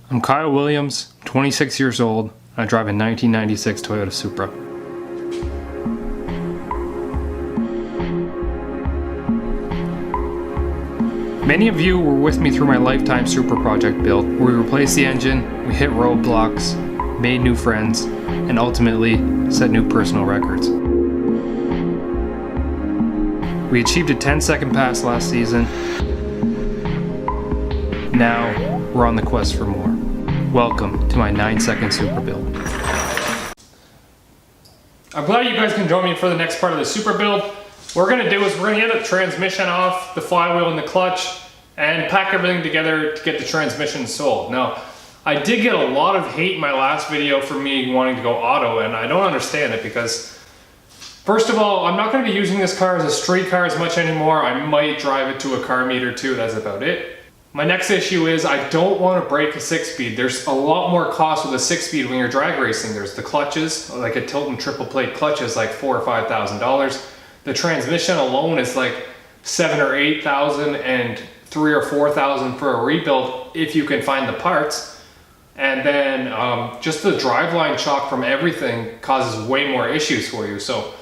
I'm Kyle Williams, 26 years old, and I drive a 1996 Toyota Supra. Many of you were with me through my lifetime Supra project build, where we replaced the engine, we hit roadblocks, made new friends, and ultimately set new personal records. We achieved a 10-second pass last season. Now we're on the quest for more. Welcome to my 9-second Supra build. I'm glad you guys can join me for the next part of the Supra build. What we're going to do is we're going to get the transmission off, the flywheel and the clutch, and pack everything together to get the transmission sold. Now, I did get a lot of hate in my last video for me wanting to go auto, and I don't understand it because, first of all, I'm not going to be using this car as a street car as much anymore. I might drive it to a car meet or two, that's about it. My next issue is I don't want to break a 6-speed. There's a lot more cost with a 6-speed when you're drag racing. There's the clutches, like a Tilton triple plate clutch is like $4,000 or $5,000. The transmission alone is like $7,000 or $8,000 and $3,000 or $4,000 for a rebuild if you can find the parts. And then just the driveline shock from everything causes way more issues for you. So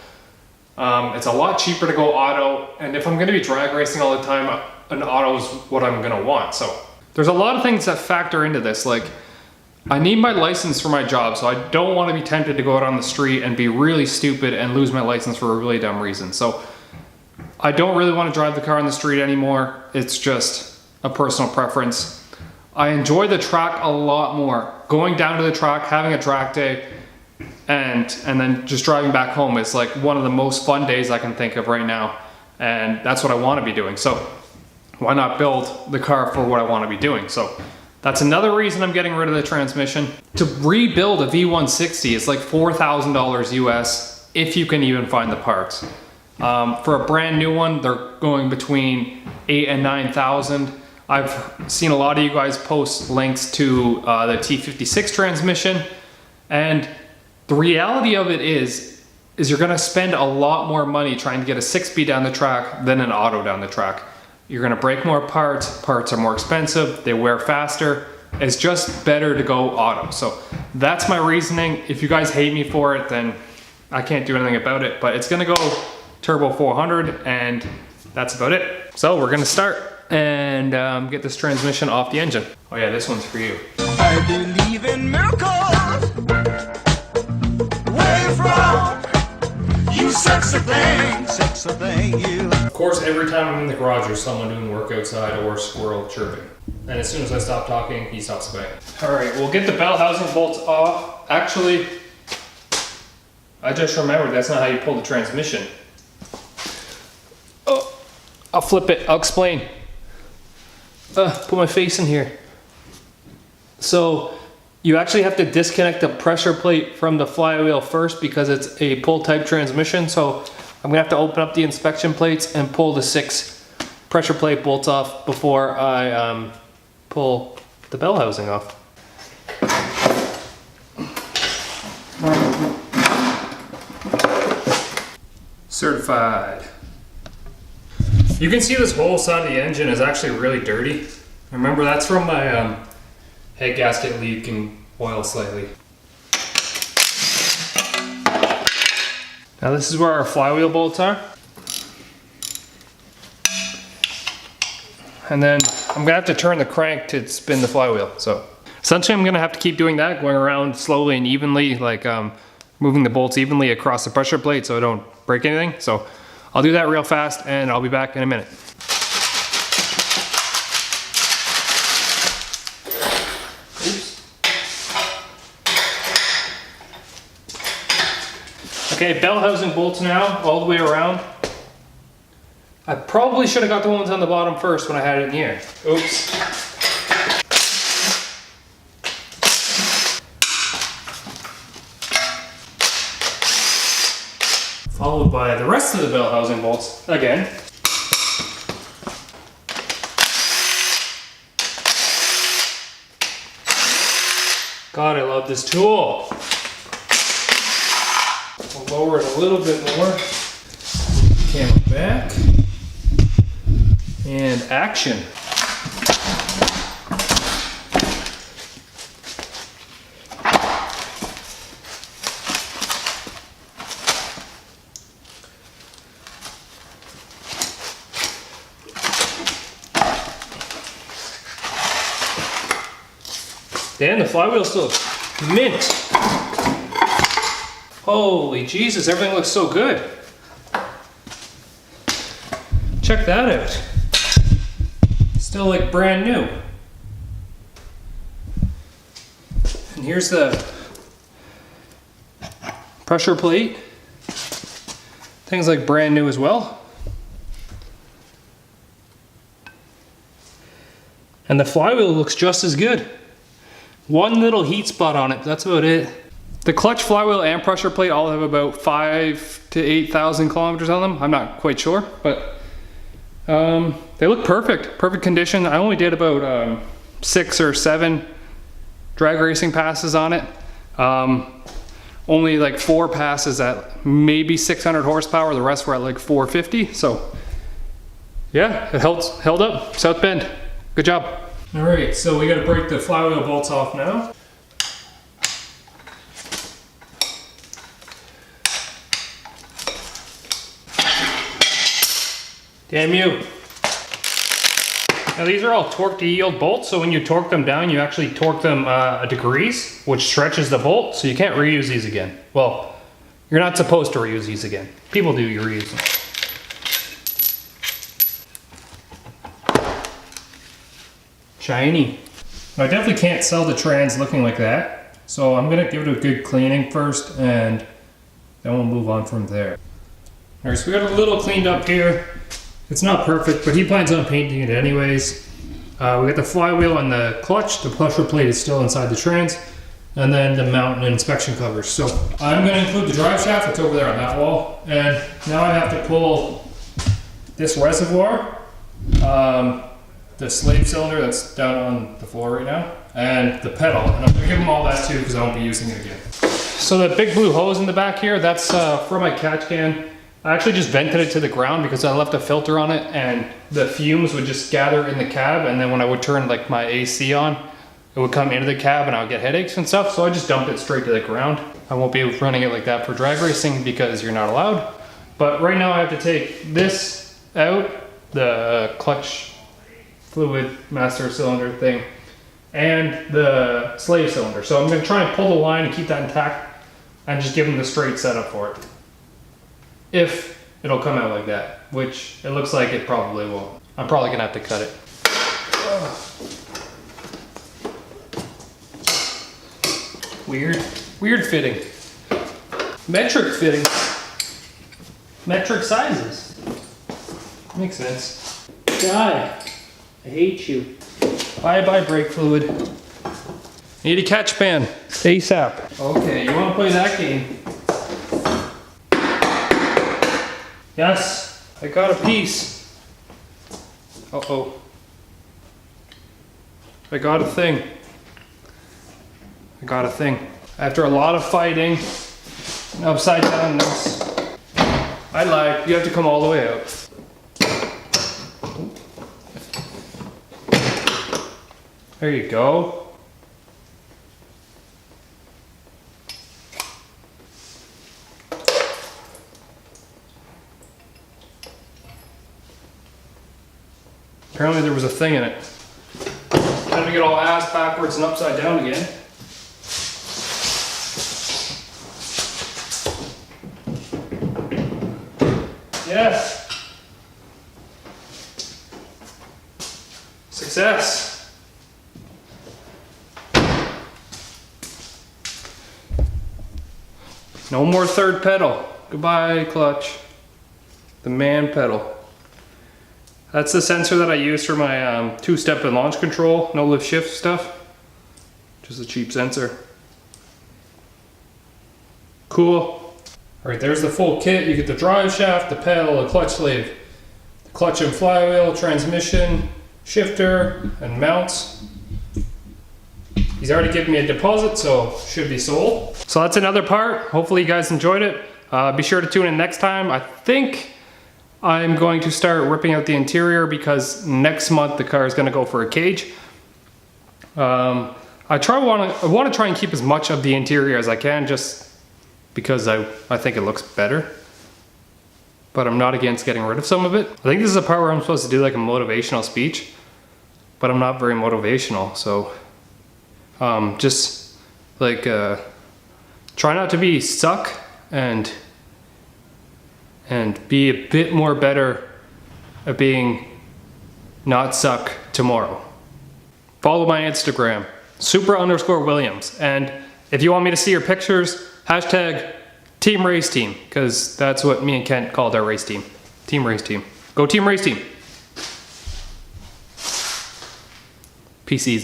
it's a lot cheaper to go auto. And if I'm going to be drag racing all the time, an auto is what I'm gonna want. So there's a lot of things that factor into this. Like, I need my license for my job, so I don't want to be tempted to go out on the street and be really stupid and lose my license for a really dumb reason. So I don't really want to drive the car on the street anymore. It's just a personal preference. I enjoy the track a lot more. Going down to the track, having a track day, and then just driving back home is like one of the most fun days I can think of right now. And that's what I want to be doing. So why not build the car for what I want to be doing? So that's another reason I'm getting rid of the transmission. To rebuild a V160 is like $4,000 US if you can even find the parts. For a brand new one, they're going between $8,000 and $9,000. I've seen a lot of you guys post links to the T56 transmission, and the reality of it is you're gonna spend a lot more money trying to get a 6-speed down the track than an auto down the track. You're gonna break more parts are more expensive, they wear faster. It's just better to go auto. So that's my reasoning. If you guys hate me for it, then I can't do anything about it, but it's gonna go turbo 400 and that's about it. So we're gonna start and get this transmission off the engine. Oh yeah, this one's for you. I believe in miracles. Where you from? You sexy thing, you. Of course, every time I'm in the garage, there's someone doing work outside or a squirrel chirping. And as soon as I stop talking, he stops away. All right, we'll get the bell housing bolts off. Actually, I just remembered that's not how you pull the transmission. Oh, I'll flip it, I'll explain. Put my face in here. So, you actually have to disconnect the pressure plate from the flywheel first because it's a pull type transmission. So I'm gonna have to open up the inspection plates and pull the 6 pressure plate bolts off before I pull the bell housing off. Certified. You can see this whole side of the engine is actually really dirty. Remember, that's from my head gasket leaking oil slightly. Now this is where our flywheel bolts are. And then I'm gonna have to turn the crank to spin the flywheel. So essentially I'm gonna have to keep doing that, going around slowly and evenly, like moving the bolts evenly across the pressure plate so I don't break anything. So I'll do that real fast and I'll be back in a minute. Okay, bell housing bolts now, all the way around. I probably should have got the ones on the bottom first when I had it in the air. Oops. Followed by the rest of the bell housing bolts again. God, I love this tool. I'll lower it a little bit more. Camera back. And action. Damn, the flywheel's still mint. Holy Jesus, everything looks so good. Check that out. Still like brand new. And here's the pressure plate. Things like brand new as well. And the flywheel looks just as good. One little heat spot on it, that's about it. The clutch, flywheel, and pressure plate all have about 5,000 to 8,000 kilometers on them. I'm not quite sure, but they look perfect, perfect condition. I only did about 6 or 7 drag racing passes on it. Only like 4 passes at maybe 600 horsepower. The rest were at like 450. So yeah, it held up. South Bend, good job. All right, so we got to break the flywheel bolts off now. Damn you. Now these are all torque to yield bolts, so when you torque them down, you actually torque them degrees, which stretches the bolt, so you can't reuse these again. Well, you're not supposed to reuse these again. People do, you reuse them. Shiny. I definitely can't sell the trans looking like that, so I'm gonna give it a good cleaning first, and then we'll move on from there. All right, so we got a little cleaned up here. It's not perfect, but he plans on painting it anyways. We got the flywheel and the clutch. The pressure plate is still inside the trans, and then the mount and inspection covers. So I'm going to include the drive shaft. It's over there on that wall. And now I have to pull this reservoir, the slave cylinder that's down on the floor right now, and the pedal. And I'm going to give them all that too because I won't be using it again. So the big blue hose in the back here, that's for my catch can. I actually just vented it to the ground because I left a filter on it and the fumes would just gather in the cab, and then when I would turn like my AC on, it would come into the cab and I would get headaches and stuff, so I just dumped it straight to the ground. I won't be running it like that for drag racing because you're not allowed. But right now I have to take this out, the clutch fluid master cylinder thing, and the slave cylinder. So I'm going to try and pull the line and keep that intact and just give them the straight setup for it. If it'll come out like that, which it looks like it probably won't. I'm probably gonna have to cut it. Weird fitting. Metric fitting. Metric sizes. Makes sense. Guy, I hate you. Bye brake fluid. Need a catch pan, ASAP. Okay, you wanna play that game? Yes, I got a piece. Uh-oh. I got a thing. After a lot of fighting, upside down this. I lied, you have to come all the way out. There you go. Apparently there was a thing in it. Time to get all ass backwards and upside down again. Yes. Success. No more third pedal. Goodbye, clutch. The man pedal. That's the sensor that I use for my two-step and launch control, no lift shift stuff. Just a cheap sensor. Cool. All right, there's the full kit. You get the drive shaft, the pedal, the clutch sleeve, the clutch and flywheel, transmission, shifter, and mounts. He's already given me a deposit, so should be sold. So that's another part. Hopefully you guys enjoyed it. Be sure to tune in next time. I think I'm going to start ripping out the interior because next month the car is going to go for a cage. I want to try and keep as much of the interior as I can, just because I think it looks better. But I'm not against getting rid of some of it. I think this is a part where I'm supposed to do like a motivational speech, but I'm not very motivational, so Just like try not to be suck and be a bit more better at being not suck tomorrow. Follow my Instagram, Supra_Williams. And if you want me to see your pictures, hashtag Team Race Team, because that's what me and Kent called our race team. Team Race Team. Go Team Race Team. Peace easy.